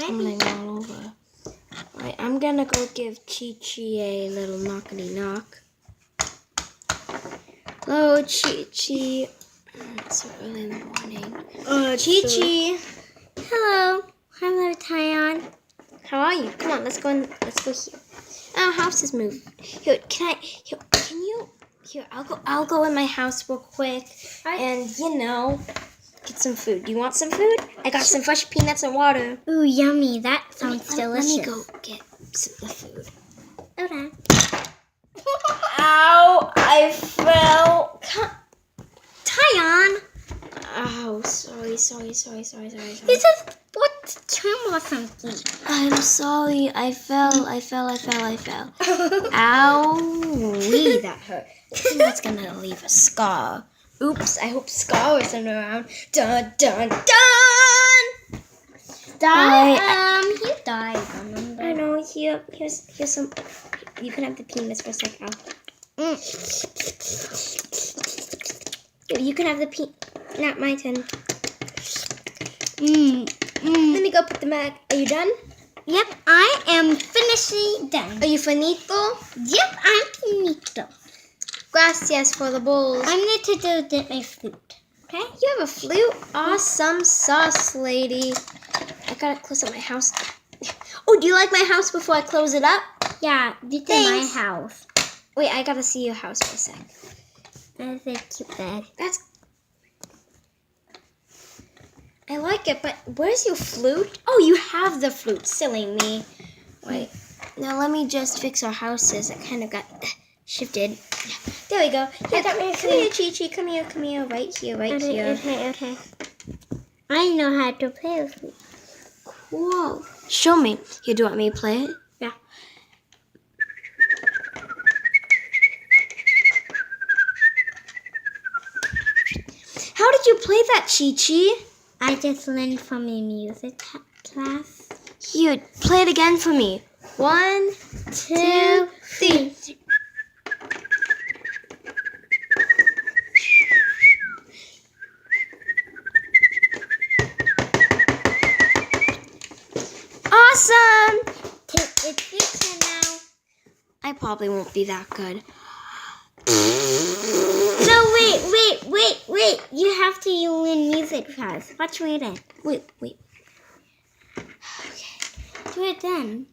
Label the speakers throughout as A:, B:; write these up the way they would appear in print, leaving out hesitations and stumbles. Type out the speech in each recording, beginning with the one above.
A: tumbling all over. Alright, I'm gonna go give Chi-Chi a little knockity knock. Hello, Chi-Chi. It's so early in the morning. Chi-Chi.
B: Hello. Hello, Tyon.
A: How are you? Come on, let's go here. Our house is moved. Here, can you? Here, I'll go in my house real quick and get some food. Do you want some food? I got some fresh peanuts and water.
B: Ooh, yummy. That sounds delicious.
A: Let me go get the food.
B: Okay.
A: Ow! I fell.
B: Tyon.
A: Oh, sorry.
B: This is what camera something.
A: I'm sorry. I fell. Ow! That hurt. I think that's gonna leave a scar. Oops, I hope Scar isn't around. Dun, dun, dun!
B: He died, remember?
A: I know, here's some. You can have the peanuts for a second. You can have the not my turn. Let me go put them back. Are you done?
B: Yep, I am finishing done.
A: Are you finito?
B: Yep, I'm finito.
A: Gracias for the bowls.
B: I need to do get my flute. Okay?
A: You have a flute? Awesome sauce, lady. I gotta close up my house. Oh, do you like my house before I close it up?
B: Yeah, this is my house.
A: Wait, I gotta see your house for a sec.
B: That's a cute bed.
A: I like it, but where's your flute? Oh, you have the flute. Silly me. Wait. Now let me just fix our houses. It kind of got shifted. There we go. Here, come here, Chi-Chi. Come here. Right here.
B: Okay. I know how to play a flute.
A: Cool. Show me. Here, do you want me to play it?
B: Yeah.
A: How did you play that, Chi-Chi?
B: I just learned from a music class.
A: Here, play it again for me. 1, 2, 3. Awesome!
B: It's your turn now.
A: I probably won't be that good.
B: No, wait. You have to learn music class. Watch me then.
A: Wait.
B: Okay. Do it then.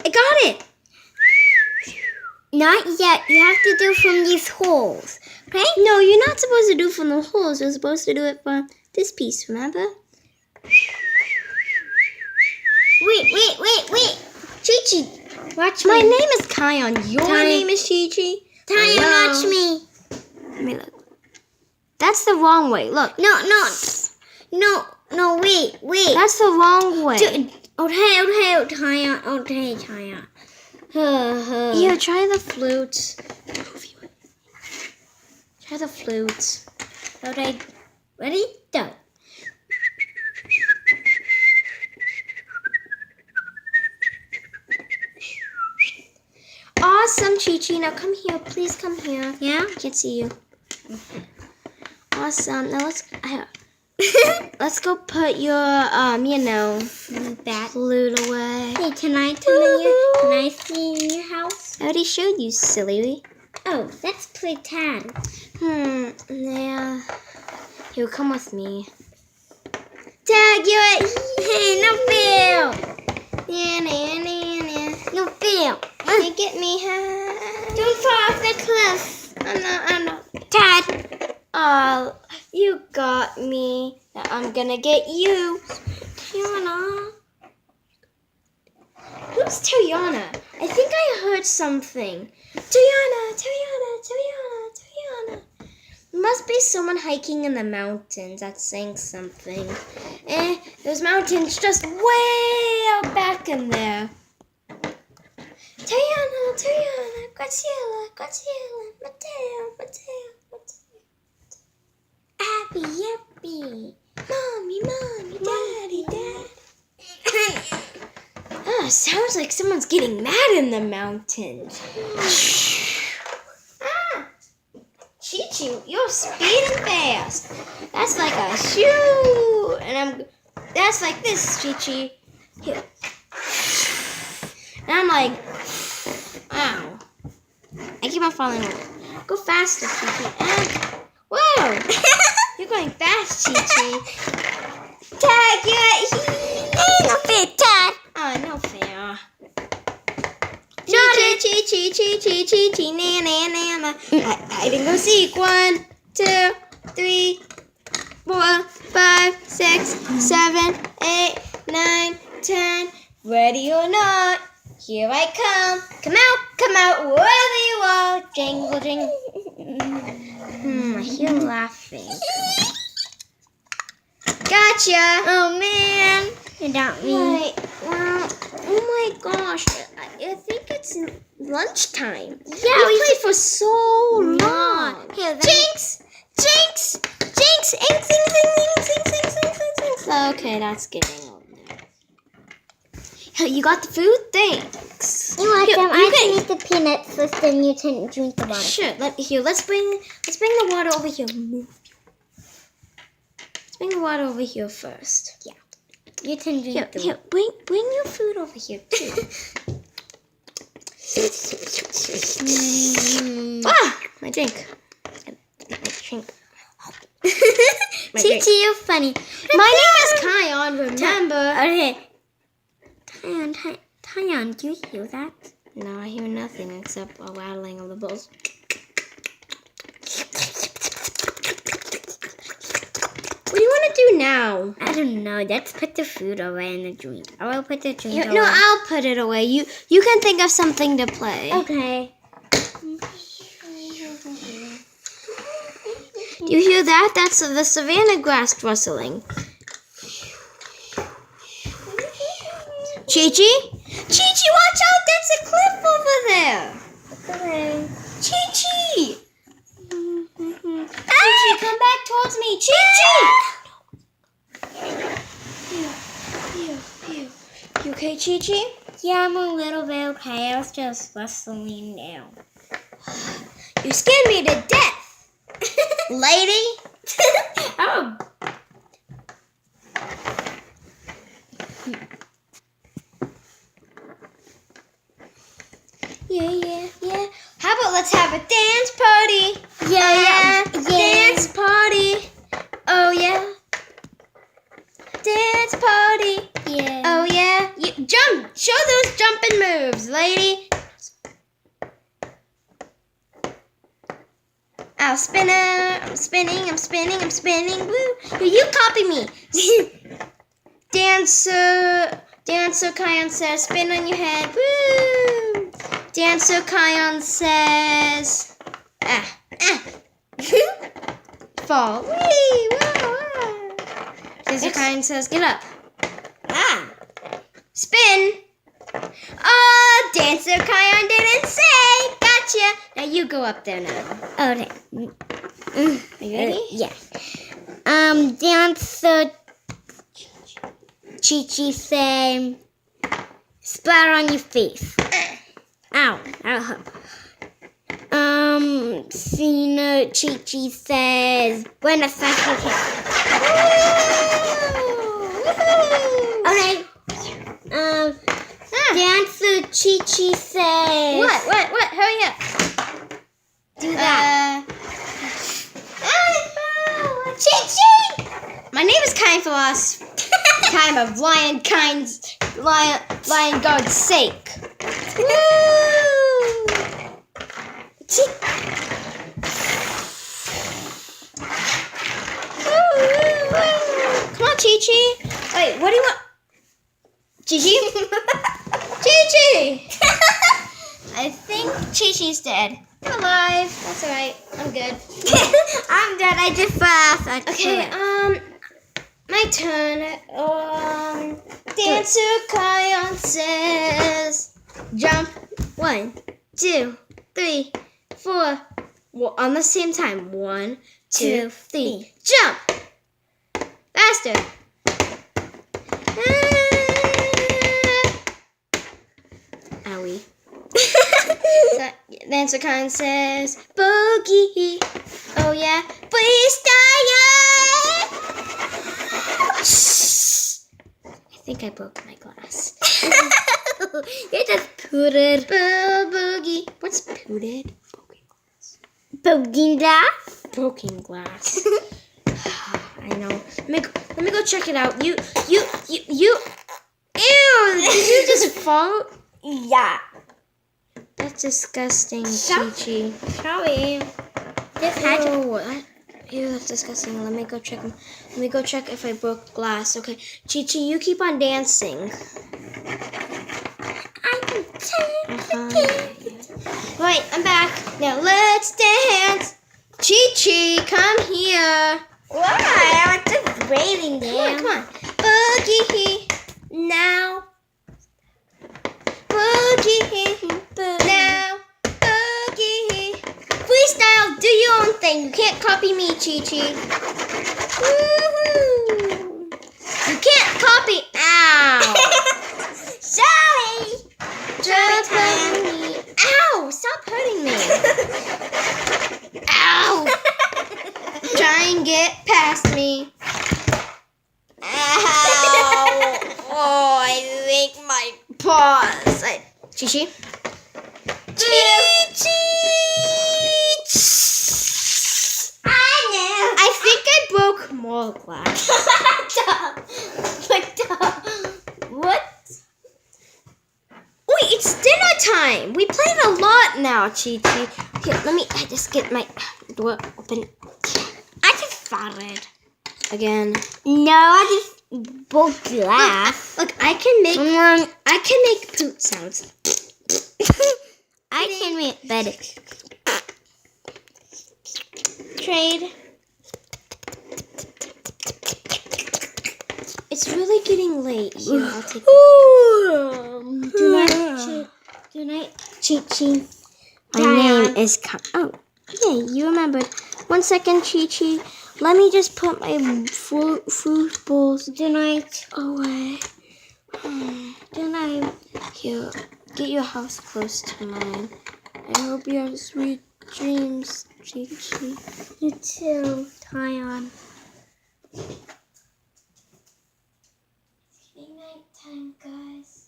A: I got it!
B: Not yet. You have to do from these holes. Okay?
A: No, you're not supposed to do it from the holes. You're supposed to do it from this piece, remember?
B: Wait.
A: Chi-Chi,
B: Watch
A: my
B: me.
A: name is Kion. Your name is Chi-Chi?
B: Tyon, watch me.
A: Let me look. That's the wrong way. Look.
B: No, wait.
A: That's the wrong way.
B: Okay, Tyon.
A: Here, try the flute. Try the flute.
B: Okay, ready? Done.
A: Awesome, Chi-Chi. Now come here. Please come here.
B: Yeah?
A: I can't see you. Awesome. Now let's go put your,
B: that
A: flute away.
B: Hey, can I see in your house?
A: I already showed you, silly.
B: Oh, let's play tag.
A: Yeah. Here, come with me. Tag,
B: Hey, no fail.
A: Yeah.
B: No fail.
A: You get me,
B: Don't fall off the cliff.
A: I'm not.
B: Tad.
A: Oh, you got me. Now I'm gonna get you.
B: Tiana.
A: Who's Tiana? I think I heard something. Tiana. Must be someone hiking in the mountains that's saying something. Those mountains just way out back in there. Tiana, Graciela, Mateo.
B: Abby.
A: Mommy, Daddy. Sounds like someone's getting mad in the mountains. Chi-Chi, you're speeding fast. That's like a shoo. And That's like this, Chi-Chi. Here. And I'm like, ow. I keep on falling over. Go faster, Chi-Chi. And, whoa! You're going fast, Chi-Chi. Tag, you're
B: No fair, Dad.
A: Oh, no fair. Chi-Chi, na. Hide and go seek. 1, 2, 3, 4, 5, 6, 7, 8, 9, 10. Ready or not, here I come. Come out, wherever you are. Jingle, jingle. I hear laughing. Gotcha.
B: Oh man, you got me.
A: Right. Well, oh my gosh. I think it's lunchtime.
B: Yeah,
A: we played for so long.
B: Here,
A: Jinx! Jinx! Jinx! Ink, sing, sing, sing, sing, sing, sing, sing, sing. Okay, that's getting old now. Hey, you got the food? Thanks.
B: You want
A: Here,
B: them?
A: you
B: I
A: can-
B: can eat the peanuts first, then you can drink the water.
A: Sure. Let's bring the water over here. Let's bring the water over here first. Yeah.
B: You can drink
A: Here, bring your food over here too. My drink. My drink. My drink.
B: Chi-Chi, you're funny.
A: My name is Kion, remember?
B: Okay. Tyon, do you hear that?
A: No, I hear nothing except a rattling of the bowls. What do you want to do now?
B: I don't know. Let's put the food away in the drink. I will put the drink away.
A: No, I'll put it away. You can think of something to play.
B: Okay.
A: Do you hear that? That's the savanna grass rustling. Chi-Chi? Chi-Chi, watch out! That's a cliff over there!
B: Okay.
A: Chi-Chi! Chi-Chi, come back towards me! Chi-Chi! Here. You okay, Chi-Chi?
B: Yeah, I'm a little bit okay. I was just wrestling down.
A: You scared me to death! Lady?
B: Oh.
A: Yeah. How about let's have a dance party?
B: Yeah.
A: Dance party. Oh yeah. Dance party.
B: Yeah.
A: Oh yeah. You jump. Show those jumping moves, lady. I'll spin I'm spinning. Woo. Here, you copy me. Dancer Kion says, spin on your head. Woo. Dancer Kion says, fall. Wee. Woo. Dancer Kion says, get up. Spin. Dancer Kion didn't say. Gotcha. Now you go up there now.
B: Okay.
A: Are you ready?
B: Yeah. Dancer Chi-Chi say, splatter on your face. Ow. Cena Chi-Chi says, Buenas tardes. Okay. Dancer Chi-Chi says,
A: What? Hurry up.
B: do that.
A: Chi-Chi! My name is Kind Philosophy. Time of lion God's sake. Woo! Come on, Chi-Chi. Wait, what do you want? Chi-Chi? Chi-Chi! I think Chi-Chi's dead. I'm alive. That's alright. I'm good.
B: I'm dead. I just fell.
A: Okay, my turn. Dancer Kion says, jump. 1, 2, 3, 4. Well, on the same time. 1, 2, 3. Jump. Faster. Owie. Dancer Kion says, boogie. Oh yeah, freestyle. think I broke my glass.
B: You just pooted.
A: Boogie. What's pooted?
B: Broken glass?
A: Broken glass. I know. Let me go check it out. You. Ew! Did you just fall?
B: Yeah.
A: That's disgusting, Chi-Chi.
B: Sorry. Just had to.
A: Ew, that's disgusting. Let me go check. Let me go check if I broke glass. Okay, Chi-Chi, you keep on dancing. Right, I'm back. Now let's dance. Chi-Chi, come here.
B: Why? I was just waiting there.
A: Come on. Boogie now. Boogie now. Boogie. Freestyle, do your own thing. You can't copy me, Chi-Chi. Woo-hoo. You can't copy. Ow.
B: Sorry.
A: Don't hurt me. Ow, stop hurting me. Ow. Try and get past me. Ow. Oh, I think my paws. Chi-Chi? Chi-Chi!
B: I
A: I think I broke more glass. What? Wait, it's dinner time. We played a lot now, Chi-Chi. Here, let me just get my door open.
B: I just farted.
A: Again.
B: No, I just broke glass.
A: Look, I can make poop sounds.
B: I can make better.
A: Trade. It's really getting late. Here, I'll take
B: Good night.
A: Chi-Chi. My
B: Diane.
A: name is Oh, yeah, you remembered. 1 second, Chi-Chi. Let me just put my food bowls
B: Good night.
A: away.
B: Good night.
A: Here, get your house close to mine. I hope you have sweet dreams, Chi-Chi.
B: You too, Tyon.
A: Good night time, guys.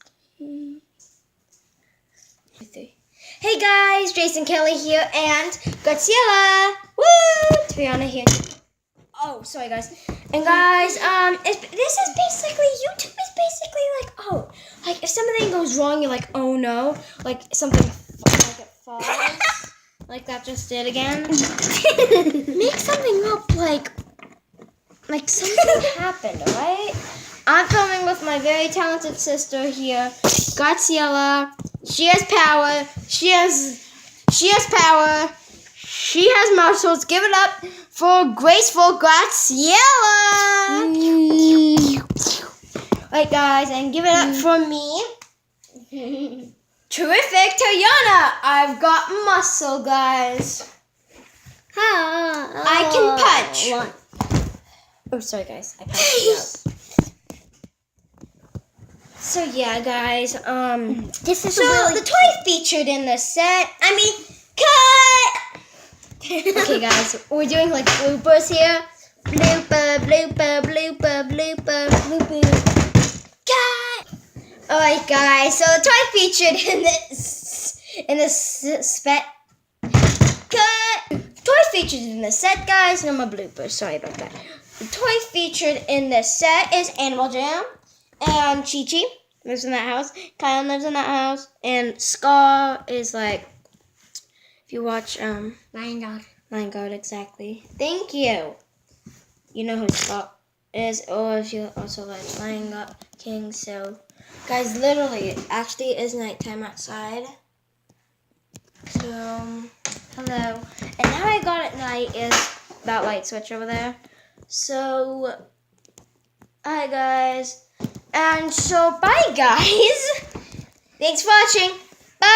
A: Hey guys, Jason Kelly here and Graciela. Woo! Triana here. Oh, sorry guys. And guys, this is basically YouTube is basically like like if something goes wrong, you're like, oh no, like something like it falls, like that just did again. Make something up like something happened, alright? I'm filming with my very talented sister here, Graciela. She has power. She has power. She has muscles. Give it up for graceful Graciela. Right, guys, and give it up for me. Terrific Tayana. I've got muscle, guys. I can punch. Oh, sorry, guys. I punched you out. So yeah, guys.
B: This is
A: the toy featured in the set. Cut. Okay, guys, we're doing like bloopers here. Blooper, blooper, blooper, blooper, blooper. Cut. Alright, guys. So the toy featured in this set. Cut. Toy featured in the set, guys. No more bloopers. Sorry about that. The toy featured in this set is Animal Jam. And Chi-Chi lives in that house. Kyle lives in that house. And Scar is like, if you watch
B: Lion
A: Guard, exactly. Thank you. You know who Scar is, or if you also like Lion Guard King. So, guys, literally, it actually is nighttime outside. So, hello. And how I got at night is that light switch over there. So, hi guys. And so, bye guys. Thanks for watching. Bye.